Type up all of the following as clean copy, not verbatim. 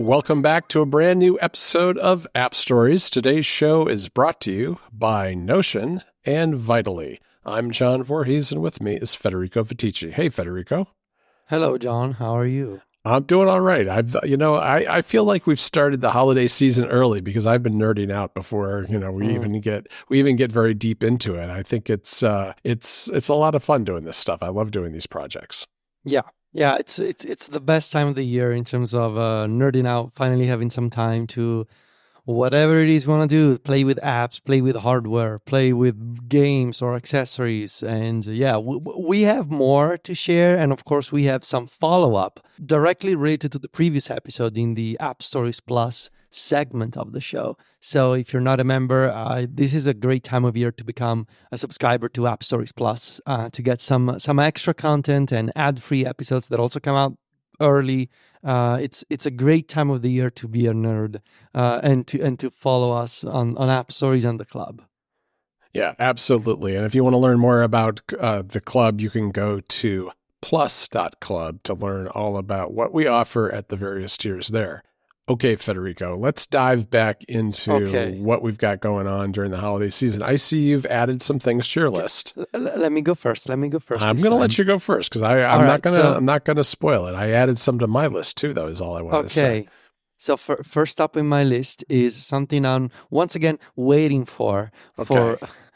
Welcome back to a brand new episode of App Stories. Today's show is brought to you by Notion and Vitally. I'm John Voorhees, and with me is Federico Viti. Hey, Federico. Hello, John. How are you? I'm doing all right. I feel like we've started the holiday season early because I've been nerding out before, we even get very deep into it. I think it's a lot of fun doing this stuff. I love doing these projects. Yeah, it's the best time of the year in terms of nerding out, finally having some time to whatever it is you want to do, play with apps, play with hardware, play with games or accessories. And we have more to share. And of course, we have some follow-up directly related to the previous episode in the App Stories Plus segment of the show. So if you're not a member, this is a great time of year to become a subscriber to App Stories Plus to get some extra content and ad-free episodes that also come out early. It's a great time of the year to be a nerd and to follow us on App Stories and the club. Yeah, absolutely. And if you want to learn more about the club, you can go to plus.club to learn all about what we offer at the various tiers there. Okay, Federico, let's dive back into what we've got going on during the holiday season. I see you've added some things to your list. Let me go first. I'm going to let you go first because I'm not going to spoil it. I added some to my list too, though, is all I wanted to say. Okay. So first up in my list is something I'm once again waiting for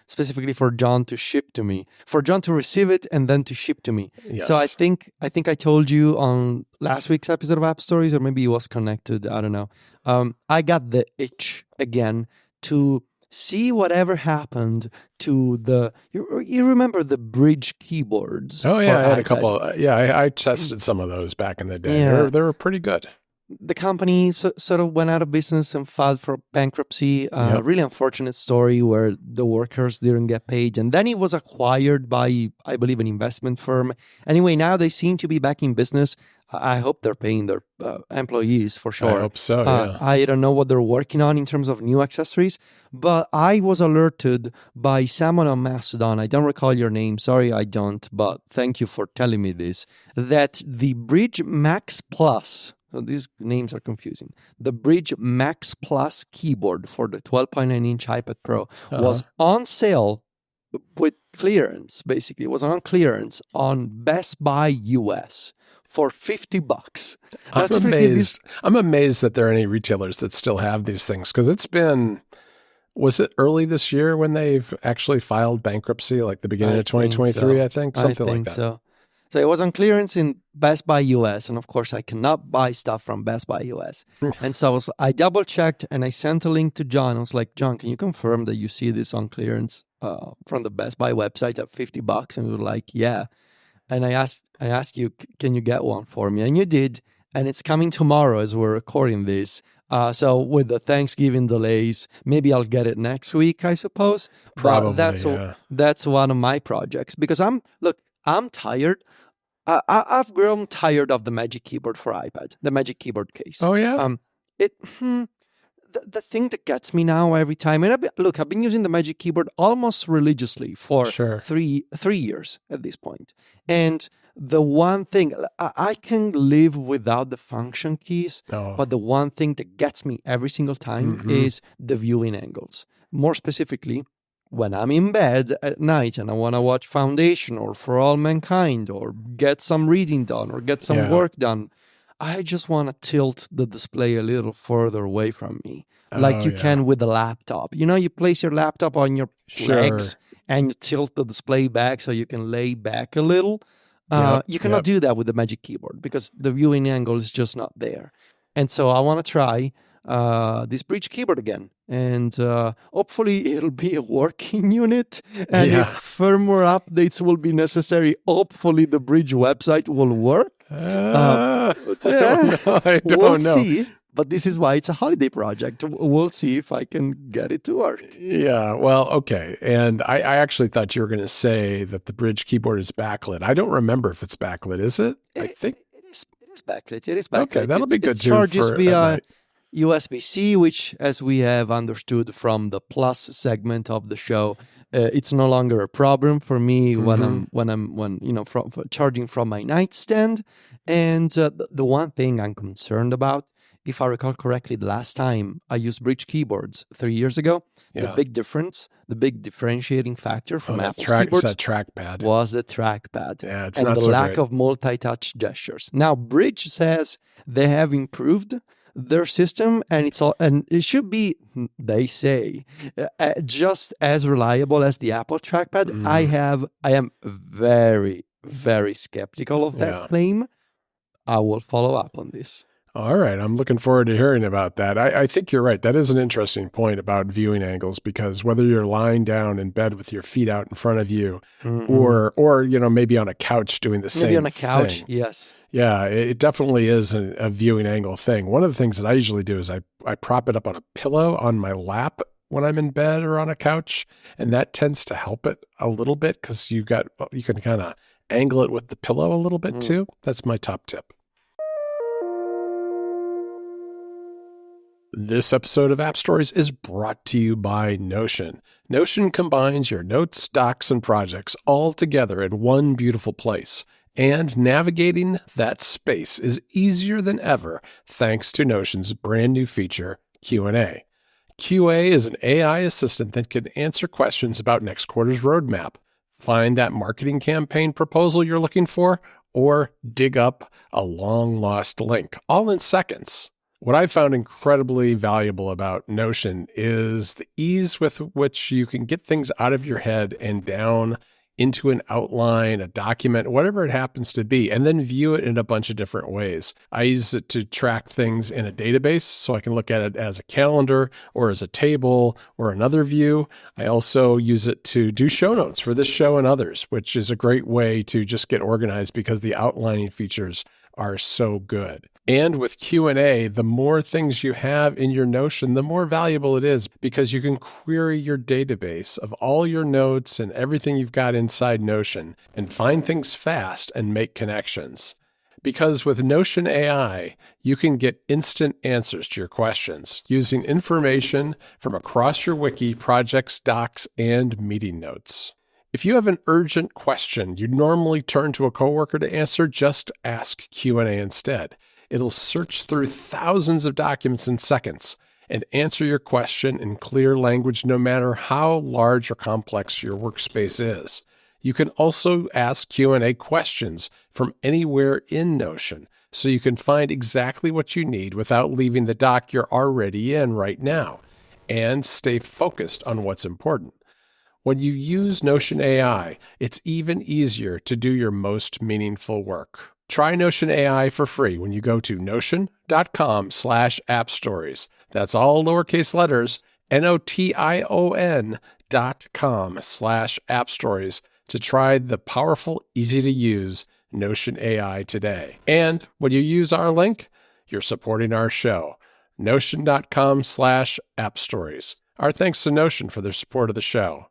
specifically for John to ship to me, for John to receive it and then to ship to me. Yes. So I think I told you on last week's episode of App Stories, or maybe it was connected. I don't know. I got the itch again to see whatever happened to the. You remember the Brydge keyboards? Oh yeah, I had a couple. I tested some of those back in the day. Yeah. They were pretty good. The company sort of went out of business and filed for bankruptcy. Really unfortunate story where the workers didn't get paid. And then it was acquired by, I believe, an investment firm. Anyway, now they seem to be back in business. I hope they're paying their employees for sure. I hope so, yeah. I don't know what they're working on in terms of new accessories, but I was alerted by someone on Mastodon. I don't recall your name. Sorry, I don't. But thank you for telling me this. That the Brydge Max Plus... So these names are confusing. The Brydge Max Plus keyboard for the 12.9-inch iPad Pro was on sale with clearance, basically. It was on clearance on Best Buy US for $50. I'm amazed that there are any retailers that still have these things because it's been... Was it early this year when they've actually filed bankruptcy, like the beginning of 2023, I think? Something like that. So it was on clearance in Best Buy US, and of course I cannot buy stuff from Best Buy US. And so I double checked and I sent a link to John. I was like, John, can you confirm that you see this on clearance from the Best Buy website at $50? And he was like, yeah. And I asked you, can you get one for me? And you did, and it's coming tomorrow as we're recording this. So with the Thanksgiving delays, maybe I'll get it next week, I suppose. Probably, but that's one of my projects because I'm tired. I've grown tired of the Magic Keyboard for iPad, the Magic Keyboard case. Oh, yeah? The thing that gets me now every time, and I've been using the Magic Keyboard almost religiously for 3 years at this point. And the one thing, I can live without the function keys, but the one thing that gets me every single time is the viewing angles. More specifically, when I'm in bed at night and I want to watch Foundation or For All Mankind or get some reading done or get some work done, I just want to tilt the display a little further away from me, like you can with the laptop. You place your laptop on your legs and you tilt the display back so you can lay back a little. You cannot do that with the Magic Keyboard because the viewing angle is just not there. And so I want to try this Brydge keyboard again. And hopefully it'll be a working unit. And if firmware updates will be necessary, hopefully the Brydge website will work. I don't know. We'll see. But this is why it's a holiday project. We'll see if I can get it to work. Yeah, well, okay. And I actually thought you were going to say that the Brydge keyboard is backlit. I don't remember if it's backlit, is it? I think it is backlit. It is backlit. Okay, that'll be good it too. Charges via USB-C, which, as we have understood from the Plus segment of the show, it's no longer a problem for me when I'm charging from my nightstand. And the one thing I'm concerned about if I recall correctly, the last time I used Brydge keyboards 3 years ago, the big differentiating factor from Apple's keyboards trackpad. Was the trackpad. Yeah, it's and not the so lack great. of multi-touch gestures. Now, Brydge says they have improved their system, and it should be, they say, just as reliable as the Apple trackpad. I am very, very skeptical of that claim. I will follow up on this. All right. I'm looking forward to hearing about that. I think you're right. That is an interesting point about viewing angles, because whether you're lying down in bed with your feet out in front of you or maybe on a couch doing the same thing. Maybe on a couch, yes. Yeah, it definitely is a viewing angle thing. One of the things that I usually do is I prop it up on a pillow on my lap when I'm in bed or on a couch, and that tends to help it a little bit because you can kind of angle it with the pillow a little bit too. That's my top tip. This episode of App Stories is brought to you by Notion. Notion combines your notes, docs, and projects all together in one beautiful place. And navigating that space is easier than ever thanks to Notion's brand new feature, Q&A. QA is an AI assistant that can answer questions about next quarter's roadmap, find that marketing campaign proposal you're looking for, or dig up a long-lost link, all in seconds. What I found incredibly valuable about Notion is the ease with which you can get things out of your head and down into an outline, a document, whatever it happens to be, and then view it in a bunch of different ways. I use it to track things in a database, so I can look at it as a calendar or as a table or another view. I also use it to do show notes for this show and others, which is a great way to just get organized because the outlining features are so good. And with Q&A, the more things you have in your Notion, the more valuable it is because you can query your database of all your notes and everything you've got inside Notion and find things fast and make connections. Because with Notion AI, you can get instant answers to your questions using information from across your wiki, projects, docs, and meeting notes. If you have an urgent question you'd normally turn to a coworker to answer, just ask Q&A instead. It'll search through thousands of documents in seconds and answer your question in clear language no matter how large or complex your workspace is. You can also ask Q&A questions from anywhere in Notion, so you can find exactly what you need without leaving the doc you're already in right now, and stay focused on what's important. When you use Notion AI, it's even easier to do your most meaningful work. Try Notion AI for free when you go to notion.com/appstories. That's all lowercase letters, notion.com/appstories to try the powerful, easy-to-use Notion AI today. And when you use our link, you're supporting our show. Notion.com/appstories. Our thanks to Notion for their support of the show.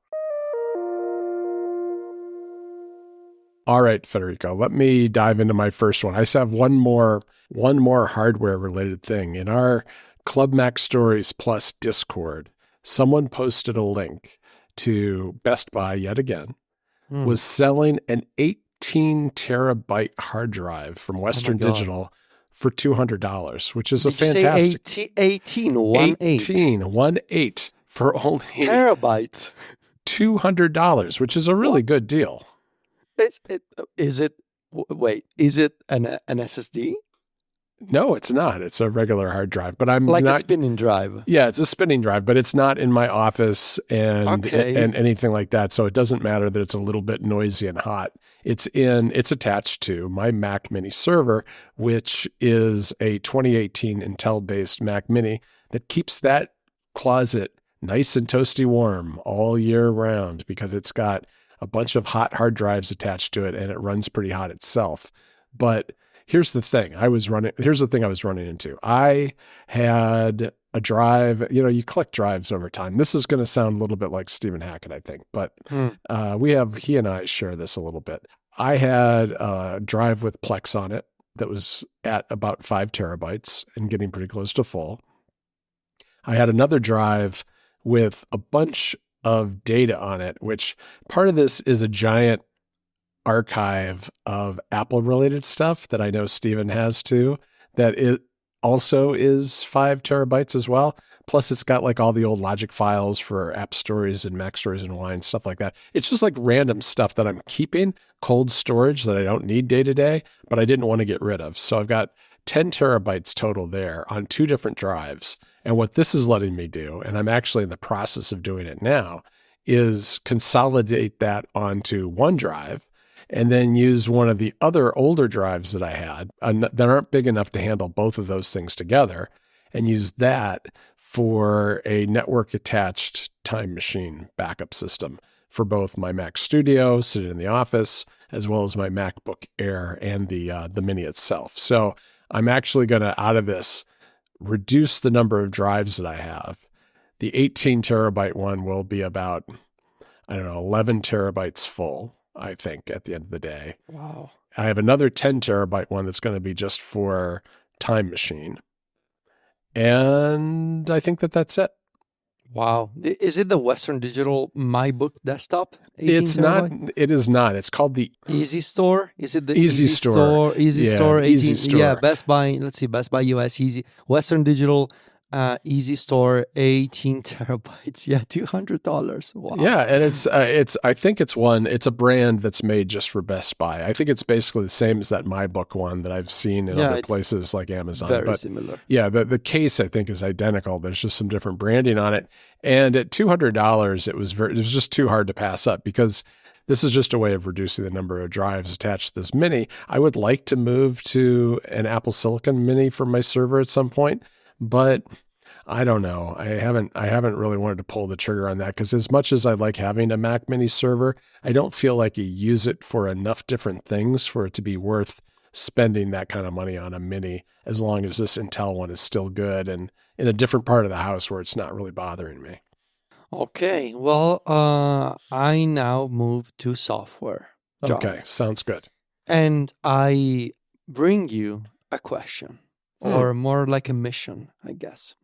All right, Federico, let me dive into my first one. I just have one more hardware-related thing. In our Club Mac Stories Plus Discord, someone posted a link to Best Buy yet again, was selling an 18 terabyte hard drive from Western Digital for $200, which is a fantastic... Did you say 18 for only... Terabytes. $200, which is a really good deal. Is it an SSD? No, it's not. It's a regular hard drive, but I'm like not, a spinning drive. Yeah, it's a spinning drive, but it's not in my office and anything like that. So it doesn't matter that it's a little bit noisy and hot. It's attached to my Mac Mini server, which is a 2018 Intel-based Mac Mini that keeps that closet nice and toasty warm all year round because it's got a bunch of hot hard drives attached to it and it runs pretty hot itself. But here's the thing I was running into. I had a drive, you collect drives over time. This is going to sound a little bit like Stephen Hackett, I think, but he and I share this a little bit. I had a drive with Plex on it that was at about 5 terabytes and getting pretty close to full. I had another drive with a bunch of data on it, which part of this is a giant archive of Apple related stuff that I know Steven has too, that also is 5 terabytes as well. Plus, it's got like all the old logic files for app stories and Mac stories and wine, stuff like that. It's just like random stuff that I'm keeping, cold storage that I don't need day to day, but I didn't want to get rid of. So I've got 10 terabytes total there on 2 different drives. And what this is letting me do, and I'm actually in the process of doing it now, is consolidate that onto one drive and then use one of the other older drives that I had that aren't big enough to handle both of those things together, and use that for a network attached time machine backup system for both my Mac Studio sitting in the office, as well as my MacBook Air and the Mini itself. So I'm actually going to, out of this, reduce the number of drives that I have. The 18 terabyte one will be about, 11 terabytes full, I think, at the end of the day. Wow. I have another 10 terabyte one that's going to be just for Time Machine. And I think that's it. Wow. Is it the Western Digital MyBook desktop? It's not. It is not. It's called the Easy Store. Is it the Easy Store? Easy Store 18. Easy Store. Yeah, Best Buy. Let's see, Best Buy US Easy Western Digital Easy Store 18 terabytes. Yeah, $200. Wow. Yeah, and it's. I think it's a brand that's made just for Best Buy. I think it's basically the same as that MyBook one that I've seen in other places like Amazon. Very similar. Yeah, the case I think is identical. There's just some different branding on it. And at $200, it was just too hard to pass up, because this is just a way of reducing the number of drives attached to this Mini. I would like to move to an Apple Silicon Mini for my server at some point, but I don't know. I haven't really wanted to pull the trigger on that, because as much as I like having a Mac Mini server, I don't feel like you use it for enough different things for it to be worth spending that kind of money on a Mini, as long as this Intel one is still good and in a different part of the house where it's not really bothering me. Okay. Well, I now move to software. John. Okay. Sounds good. And I bring you a question, or more like a mission, I guess.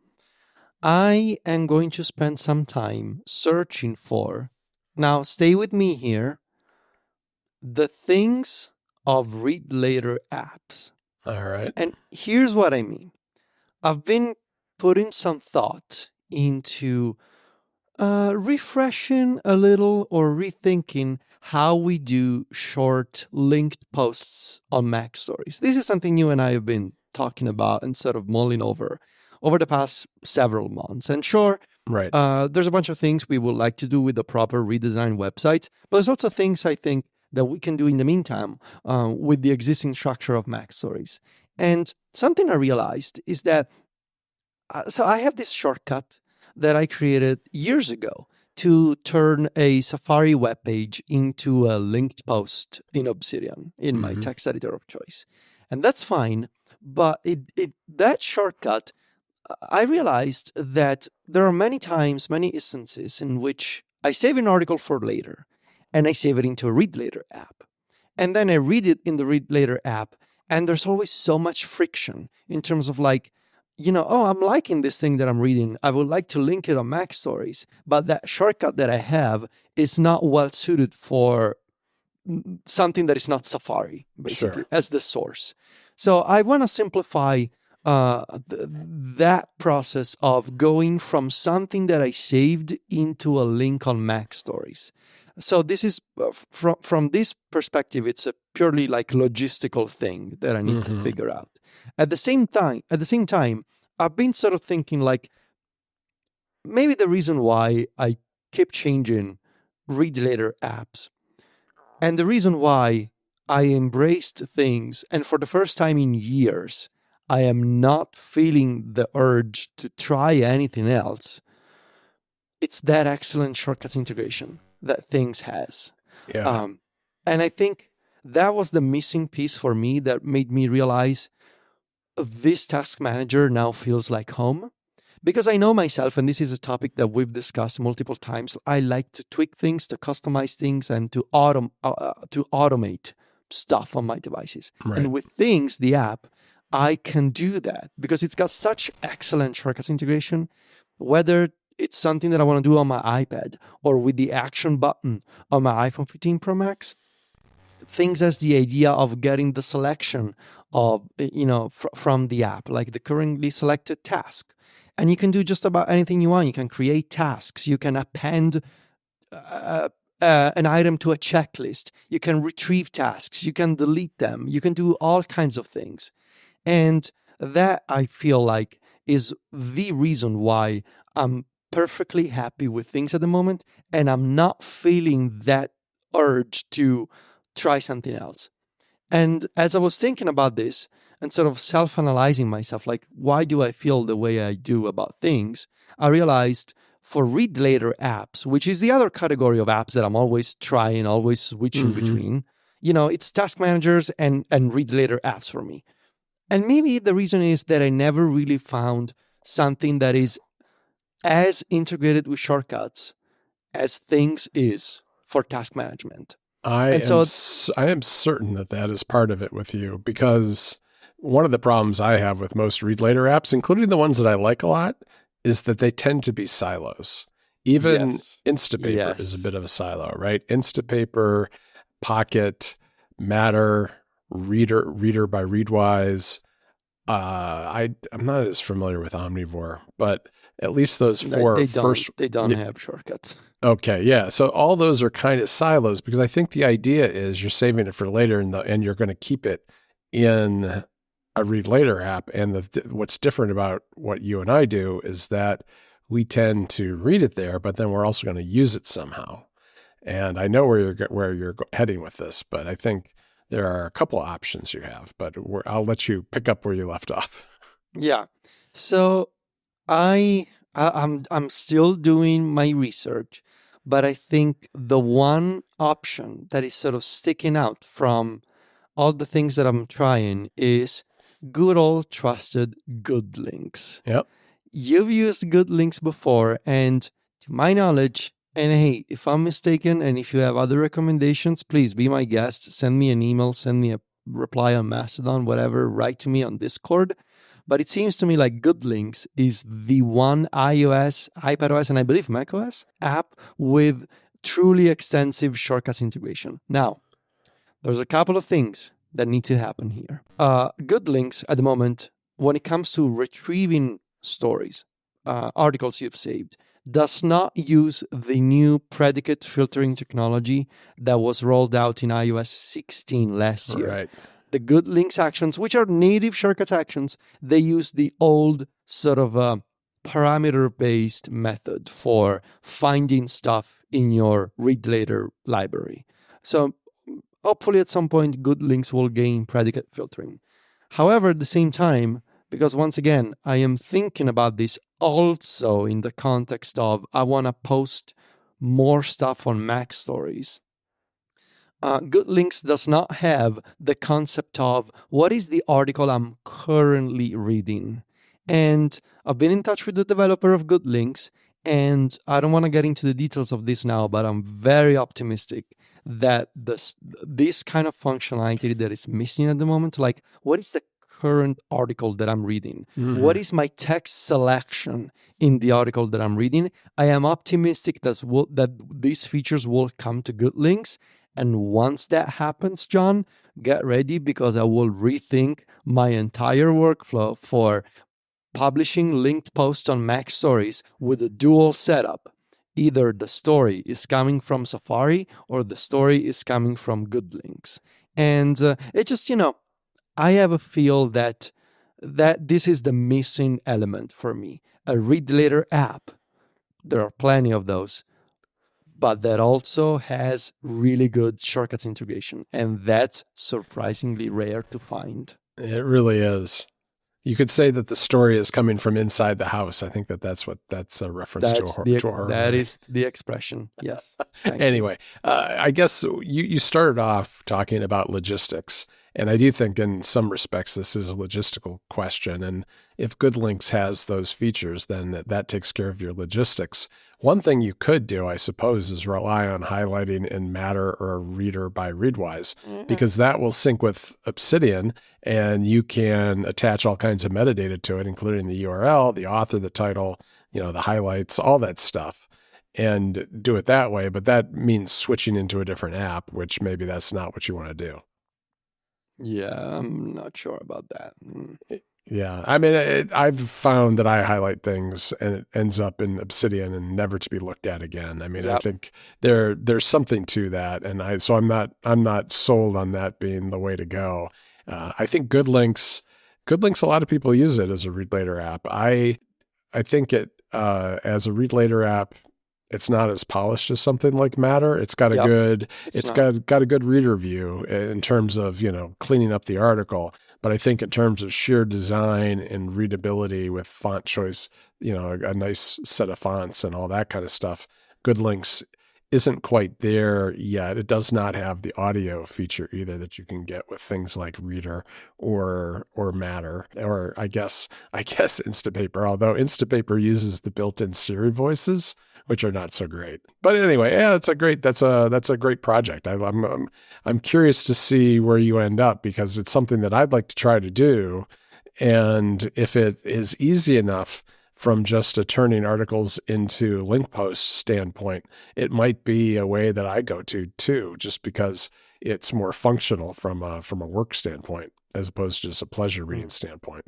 I am going to spend some time searching for, now stay with me here, the things of read later apps. All right. And here's what I mean. I've been putting some thought into refreshing a little or rethinking how we do short linked posts on Mac Stories. This is something you and I have been talking about and sort of mulling over the past several months. And sure, right. There's a bunch of things we would like to do with the proper redesigned websites, but there's also things I think that we can do in the meantime with the existing structure of Mac Stories. And something I realized is that, so I have this shortcut that I created years ago to turn a Safari web page into a linked post in Obsidian, in my text editor of choice. And that's fine, but that shortcut, I realized that there are many instances in which I save an article for later, and I save it into a read later app. And then I read it in the read later app, and there's always so much friction in terms of like, I'm liking this thing that I'm reading. I would like to link it on Mac Stories, but that shortcut that I have is not well suited for something that is not Safari, basically, as the source. So I want to simplify that process of going from something that I saved into a link on Mac Stories. So this is from this perspective, it's a purely like logistical thing that I need to figure out. At the same time, I've been sort of thinking like maybe the reason why I keep changing read later apps, and the reason why I embraced things, and for the first time in years, I am not feeling the urge to try anything else. It's that excellent shortcuts integration that Things has. Yeah. And I think that was the missing piece for me that made me realize this task manager now feels like home. Because I know myself, and this is a topic that we've discussed multiple times, I like to tweak things, to customize things, and to automate stuff on my devices. Right. And with Things, the app, I can do that because it's got such excellent shortcuts integration, whether it's something that I want to do on my iPad or with the action button on my iPhone 15 Pro Max. things as the idea of getting the selection of, from the app, like the currently selected task. And you can do just about anything you want. You can create tasks. You can append an item to a checklist. You can retrieve tasks. You can delete them. You can do all kinds of things. And that, I feel like, is the reason why I'm perfectly happy with things at the moment, and I'm not feeling that urge to try something else. And as I was thinking about this and sort of self-analyzing myself, like, why do I feel the way I do about things? I realized for read later apps, which is the other category of apps that I'm always trying, always switching between, it's task managers and read later apps for me. And maybe the reason is that I never really found something that is as integrated with shortcuts as Things is for task management. I am certain that is part of it with you, because one of the problems I have with most read later apps, including the ones that I like a lot, is that they tend to be silos. Even Instapaper is a bit of a silo, right? Instapaper, Pocket, Matter, Reader by Readwise. I'm not as familiar with Omnivore, but at least those four they don't have shortcuts. Okay, yeah. So all those are kind of silos, because I think the idea is you're saving it for later, and you're going to keep it in a read later app. And what's different about what you and I do is that we tend to read it there, but then we're also going to use it somehow. And I know where you're heading with this, but I think there are a couple of options you have. But I'll let you pick up where you left off. Yeah. So I'm still doing my research, but I think the one option that is sort of sticking out from all the things that I'm trying is good old trusted Good Links. Yep. You've used Good Links before, and to my knowledge, and hey, if I'm mistaken, and if you have other recommendations, please be my guest. Send me an email, send me a reply on Mastodon, whatever, write to me on Discord. But it seems to me like Good Links is the one iOS, iPadOS, and I believe macOS app with truly extensive shortcuts integration. Now, there's a couple of things that need to happen here. Good Links at the moment, when it comes to retrieving stories, articles you've saved, does not use the new predicate filtering technology that was rolled out in iOS 16 last year. Right. The Good Links actions, which are native shortcuts actions, they use the old sort of parameter-based method for finding stuff in your read later library. So hopefully at some point, Good Links will gain predicate filtering. However, at the same time, because once again, I am thinking about this also in the context of I want to post more stuff on Mac Stories. Good Links does not have the concept of what is the article I'm currently reading. And I've been in touch with the developer of Good Links, and I don't want to get into the details of this now, but I'm very optimistic that this kind of functionality that is missing at the moment, like what is the current article that I'm reading? Mm-hmm. What is my text selection in the article that I'm reading? I am optimistic that these features will come to Good Links. And once that happens, John, get ready, because I will rethink my entire workflow for publishing linked posts on Mac Stories with a dual setup. Either the story is coming from Safari or the story is coming from Good Links. And it just, I have a feel that this is the missing element for me. A read later app. There are plenty of those, but that also has really good shortcuts integration. And that's surprisingly rare to find. It really is. You could say that the story is coming from inside the house. I think that's a reference to horror. That is the expression. Yes. Anyway, I guess you started off talking about logistics. And I do think in some respects this is a logistical question. And if Good Links has those features, then that takes care of your logistics. One thing you could do, I suppose, is rely on highlighting in Matter or Reader by Readwise, because that will sync with Obsidian, and you can attach all kinds of metadata to it, including the URL, the author, the title, the highlights, all that stuff. and do it that way. But that means switching into a different app, which maybe that's not what you want to do. Yeah, I'm not sure about that. Yeah, I mean, I've found that I highlight things and it ends up in Obsidian and never to be looked at again. I mean, Yep. I think there's something to that, and I'm not sold on that being the way to go. I think Good Links, a lot of people use it as a read later app. I think it as a read later app, it's not as polished as something like Matter. It's got a good, it's got a good reader view in terms of, cleaning up the article. But I think in terms of sheer design and readability with font choice, a nice set of fonts and all that kind of stuff, Good Links isn't quite there yet. It does not have the audio feature either that you can get with things like Reader or Matter, or I guess Instapaper, although Instapaper uses the built-in Siri voices, which are not so great. But anyway, yeah, that's a great project. I'm curious to see where you end up, because it's something that I'd like to try to do. And if it is easy enough from just a turning articles into link posts standpoint, it might be a way that I go to too, just because it's more functional from a work standpoint as opposed to just a pleasure reading standpoint.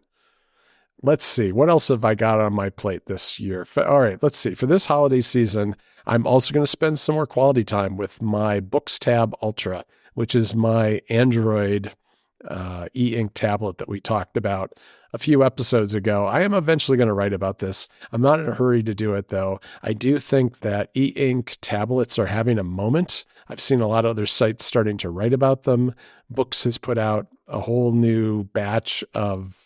Let's see. What else have I got on my plate this year? All right, let's see. For this holiday season, I'm also going to spend some more quality time with my Boox Tab Ultra, which is my Android e-ink tablet that we talked about a few episodes ago. I am eventually going to write about this. I'm not in a hurry to do it, though. I do think that e-ink tablets are having a moment. I've seen a lot of other sites starting to write about them. Boox has put out a whole new batch of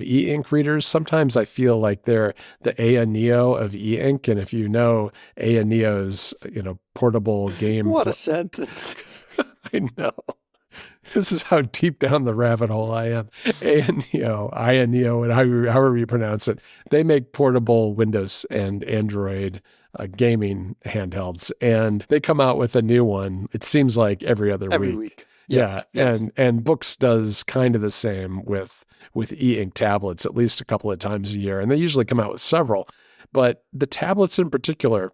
e-ink readers. Sometimes I feel like they're the Aya Neo of e-ink. And if you know Aya Neo's, portable game. What a sentence. I know. This is how deep down the rabbit hole I am. Aya Neo, and however you pronounce it. They make portable Windows and Android gaming handhelds, and they come out with a new one. It seems like every other week. Yes, yeah, yes. And Boox does kind of the same with e-ink tablets at least a couple of times a year, and they usually come out with several. But the tablets in particular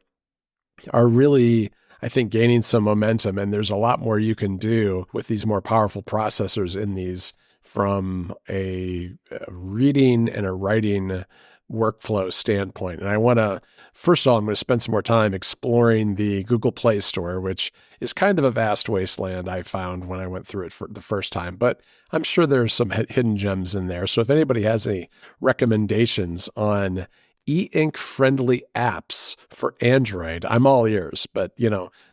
are really, I think, gaining some momentum, and there's a lot more you can do with these more powerful processors in these from a reading and a writing workflow standpoint. And I want to, first of all, I'm going to spend some more time exploring the Google Play Store, which is kind of a vast wasteland I found when I went through it for the first time, but I'm sure there's some hidden gems in there. So if anybody has any recommendations on e-ink friendly apps for Android, I'm all ears. But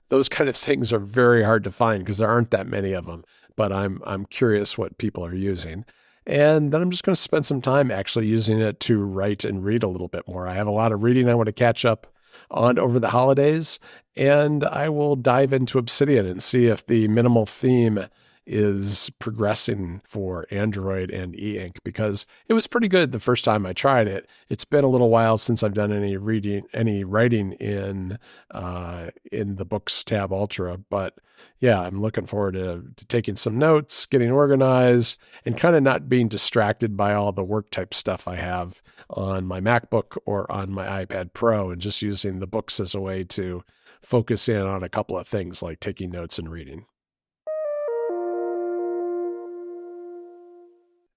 those kind of things are very hard to find because there aren't that many of them. But I'm curious what people are using. And then I'm just going to spend some time actually using it to write and read a little bit more. I have a lot of reading I want to catch up on over the holidays, and I will dive into Obsidian and see if the minimal theme is progressing for Android and e-ink, because it was pretty good the first time I tried it. It's been a little while since I've done any writing in the Boox Tab Ultra, but yeah, I'm looking forward to taking some notes, getting organized, and kind of not being distracted by all the work type stuff I have on my MacBook or on my iPad Pro, and just using the Boox as a way to focus in on a couple of things like taking notes and reading.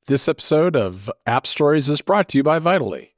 This episode of App Stories is brought to you by Vitally.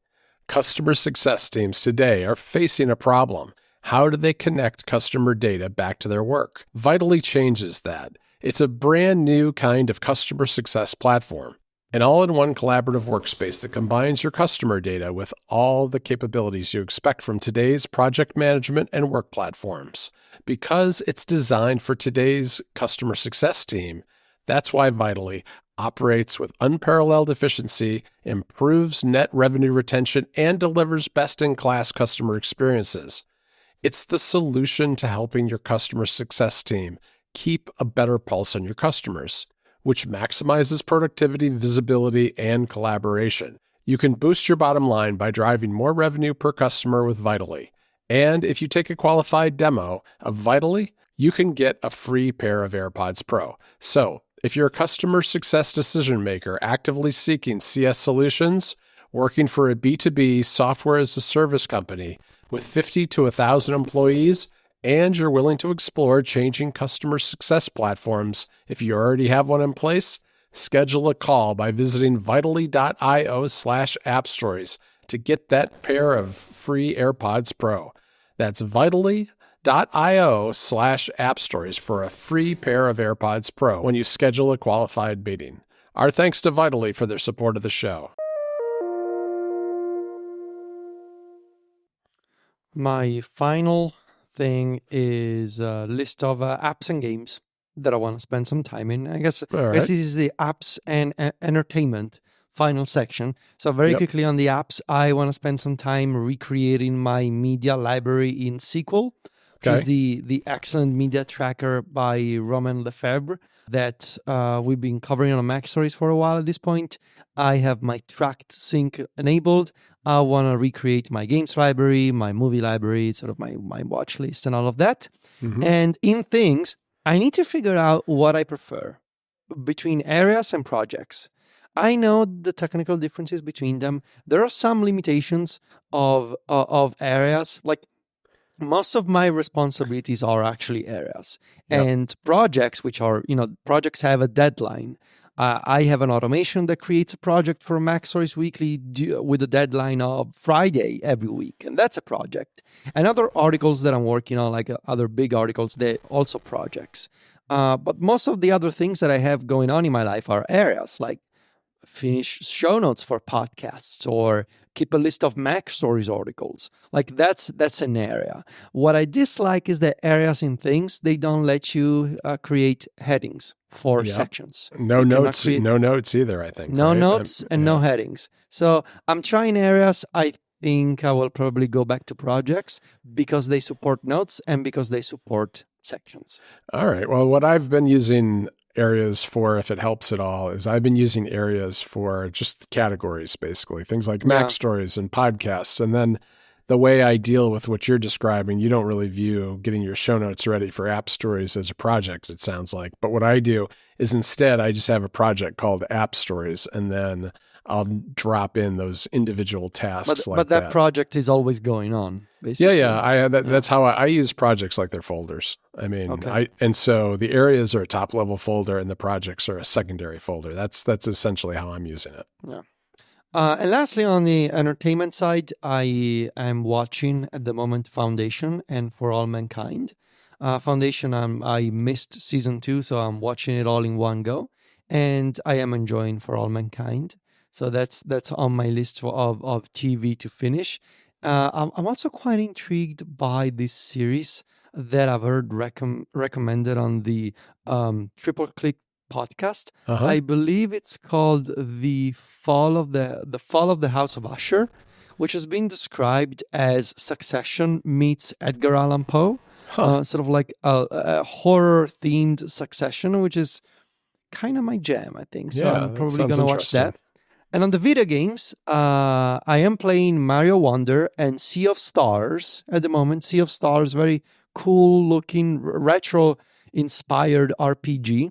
Customer success teams today are facing a problem. How do they connect customer data back to their work? Vitally changes that. It's a brand new kind of customer success platform, an all-in-one collaborative workspace that combines your customer data with all the capabilities you expect from today's project management and work platforms. Because it's designed for today's customer success team, that's why Vitally operates with unparalleled efficiency, improves net revenue retention, and delivers best-in-class customer experiences. It's the solution to helping your customer success team keep a better pulse on your customers, which maximizes productivity, visibility, and collaboration. You can boost your bottom line by driving more revenue per customer with Vitally. And if you take a qualified demo of Vitally, you can get a free pair of AirPods Pro. So, if you're a customer success decision maker actively seeking CS solutions, working for a B2B software as a service company with 50 to 1,000 employees, and you're willing to explore changing customer success platforms if you already have one in place, schedule a call by visiting vitally.io/appstories to get that pair of free AirPods Pro. That's vitally.io/appstories for a free pair of AirPods Pro when you schedule a qualified meeting. Our thanks to Vitally for their support of the show. My final thing is a list of apps and games that I want to spend some time in. I guess this is the apps and entertainment final section. So very quickly on the apps, I want to spend some time recreating my media library in SQL, which is the excellent media tracker by Romain Lefebvre that we've been covering on Mac Stories for a while at this point. I have my tracked sync enabled. I want to recreate my games library, my movie library, sort of my watch list and all of that. Mm-hmm. And in things, I need to figure out what I prefer between areas and projects. I know the technical differences between them. There are some limitations of areas, like most of my responsibilities are actually areas. And projects, which are, projects have a deadline. I have an automation that creates a project for Mac Stories Weekly with a deadline of Friday every week. And that's a project. And other articles that I'm working on, like other big articles, they're also projects. But most of the other things that I have going on in my life are areas, like finish show notes for podcasts or keep a list of Mac Stories articles. Like that's an area. What I dislike is that areas in things, they don't let you create headings for sections. No notes either, I think. No notes and no headings. So I'm trying areas. I think I will probably go back to projects because they support notes and because they support sections. All right. Well, what I've been using areas for, if it helps at all, is I've been using areas for just categories, basically. Things like Mac Stories and podcasts. And then the way I deal with what you're describing, you don't really view getting your show notes ready for App Stories as a project, it sounds like. But what I do is instead, I just have a project called App Stories, and then I'll drop in those individual tasks but that project is always going on, basically. That's how I use projects like they're folders. I mean, and so the areas are a top level folder and the projects are a secondary folder. That's essentially how I'm using it. Yeah. And lastly, on the entertainment side, I am watching at the moment Foundation and For All Mankind. Foundation, I missed season 2, so I'm watching it all in one go, and I am enjoying For All Mankind. So that's on my list of TV to finish. I'm also quite intrigued by this series that I've heard recommended on the Triple Click podcast. I believe it's called The Fall of the House of Usher, which has been described as Succession meets Edgar Allan Poe, sort of like a horror-themed Succession, which is kind of my jam, I think. So I'm probably going to watch that. And on the video games, I am playing Mario Wonder and Sea of Stars at the moment. Sea of Stars, very cool-looking, retro-inspired RPG.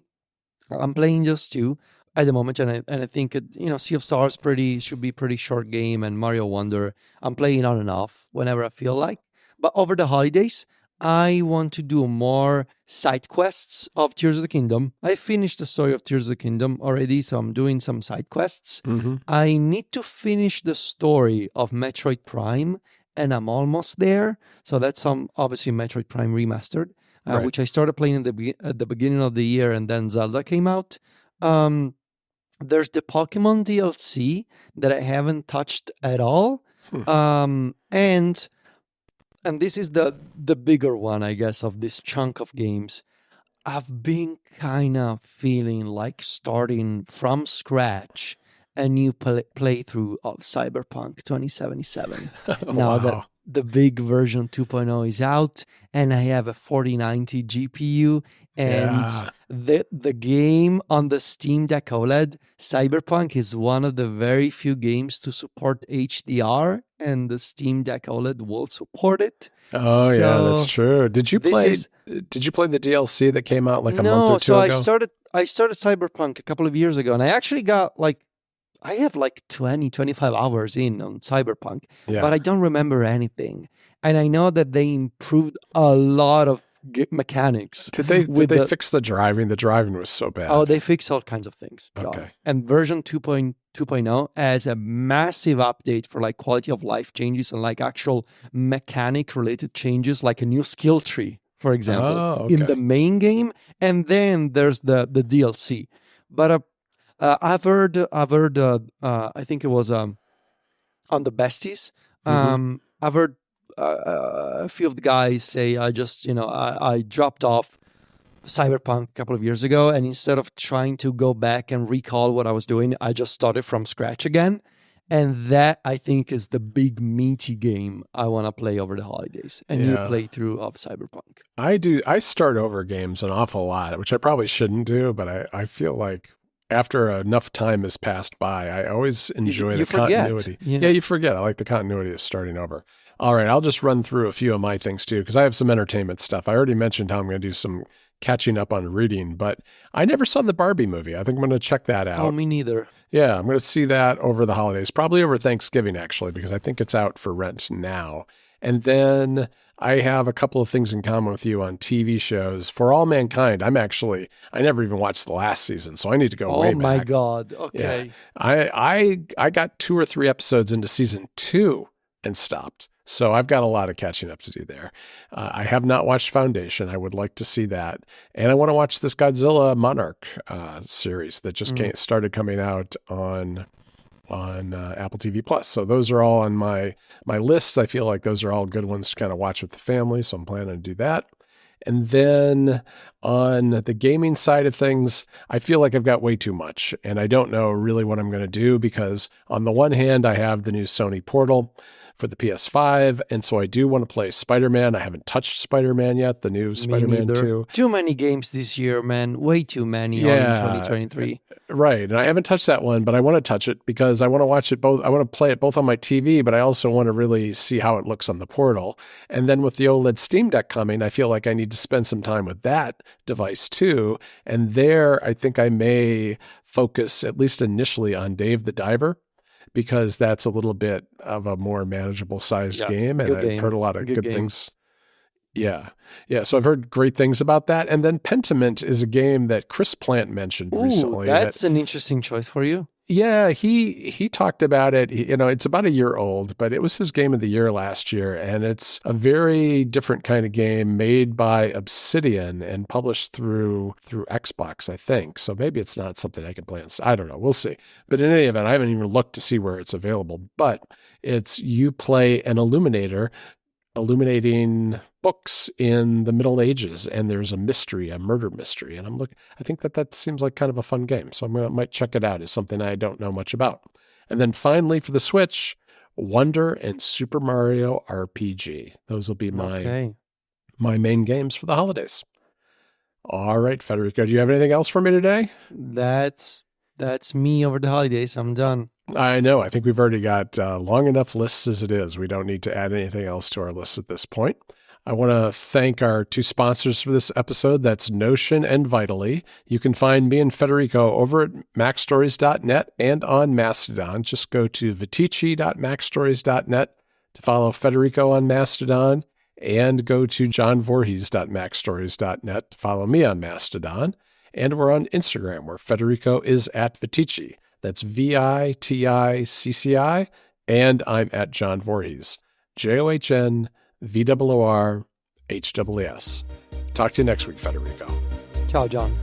I'm playing just 2 at the moment, and I think Sea of Stars should be pretty short game, and Mario Wonder I'm playing on and off whenever I feel like. But over the holidays, I want to do more side quests of Tears of the Kingdom. I finished the story of Tears of the Kingdom already, so I'm doing some side quests. Mm-hmm. I need to finish the story of Metroid Prime, and I'm almost there. So that's obviously Metroid Prime Remastered, which I started playing at the beginning of the year, and then Zelda came out. There's the Pokemon DLC that I haven't touched at all. And this is the bigger one, I guess, of this chunk of games. I've been kind of feeling like starting from scratch a new playthrough of Cyberpunk 2077. Now that the big version 2.0 is out, and I have a 4090 GPU, and the game on the Steam Deck OLED, Cyberpunk, is one of the very few games to support HDR, and the Steam Deck OLED will support it. Oh, so that's true. Did you play the DLC that came out like a month or two ago? I started Cyberpunk a couple of years ago, and I actually got like I have like 20, 25 hours in on Cyberpunk, Yeah. but I don't remember anything. And I know that they improved a lot of mechanics. Did they fix the driving? The driving was so bad. Oh, they fixed all kinds of things. Okay. Yeah. And version 2.0 has a massive update for like quality of life changes and like actual mechanic related changes, like a new skill tree, for example, in the main game. And then there's the DLC. But I've heard. I think it was on the besties. I've heard a few of the guys say, I dropped off Cyberpunk a couple of years ago, and instead of trying to go back and recall what I was doing, I just started from scratch again. And that, I think, is the big meaty game I want to play over the holidays. A new playthrough of Cyberpunk. I start over games an awful lot, which I probably shouldn't do, but I feel like after enough time has passed by, I always enjoy the continuity. Yeah, you forget. I like the continuity of starting over. All right, I'll just run through a few of my things too, because I have some entertainment stuff. I already mentioned how I'm going to do some catching up on reading, but I never saw the Barbie movie. I think I'm going to check that out. Oh, me neither. Yeah, I'm going to see that over the holidays, probably over Thanksgiving, actually, because I think it's out for rent now. And then I have a couple of things in common with you on TV shows. For All Mankind, I never even watched the last season, so I need to go way back. Oh my God. Okay. Yeah. I got 2 or 3 episodes into season 2 and stopped. So I've got a lot of catching up to do there. I have not watched Foundation. I would like to see that. And I want to watch this Godzilla Monarch series that just started coming out on Apple TV Plus. So those are all on my list. I feel like those are all good ones to kind of watch with the family. So I'm planning to do that. And then on the gaming side of things, I feel like I've got way too much. And I don't know really what I'm going to do, because on the one hand, I have the new Sony Portal for the PS5, and so I do want to play Spider-Man. I haven't touched Spider-Man yet, the new Spider-Man 2. Too many games this year, man. Way too many in 2023. Right, and I haven't touched that one, but I want to touch it because I want to watch it both. I want to play it both on my TV, but I also want to really see how it looks on the Portal. And then with the OLED Steam Deck coming, I feel like I need to spend some time with that device too. And there, I think I may focus, at least initially, on Dave the Diver, because that's a little bit of a more manageable sized game. And I've heard a lot of good things. Yeah. So I've heard great things about that. And then Pentiment is a game that Chris Plant mentioned recently. That's an interesting choice for you. Yeah, he talked about it. It's about a year old, but it was his game of the year last year. And it's a very different kind of game made by Obsidian and published through Xbox, I think. So maybe it's not something I can play on. I don't know. We'll see. But in any event, I haven't even looked to see where it's available. But you play an illuminator illuminating books in the Middle Ages, and there's a murder mystery. And I think that seems like kind of a fun game. So I might check it out. It's something I don't know much about. And then finally for the Switch, Wonder and Super Mario RPG. Those will be my main games for the holidays. All right, Federico, do you have anything else for me today? That's me over the holidays. I'm done. I know. I think we've already got long enough lists as it is. We don't need to add anything else to our list at this point. I want to thank our 2 sponsors for this episode. That's Notion and Vitally. You can find me and Federico over at MacStories.net and on Mastodon. Just go to Vitici.MacStories.net to follow Federico on Mastodon, and go to JohnVorhees.MacStories.net to follow me on Mastodon. And we're on Instagram, where Federico is at Vitici. That's VITICCI, and I'm at John Voorhees, JOHNVOORHWS. Talk to you next week, Federico. Ciao, John.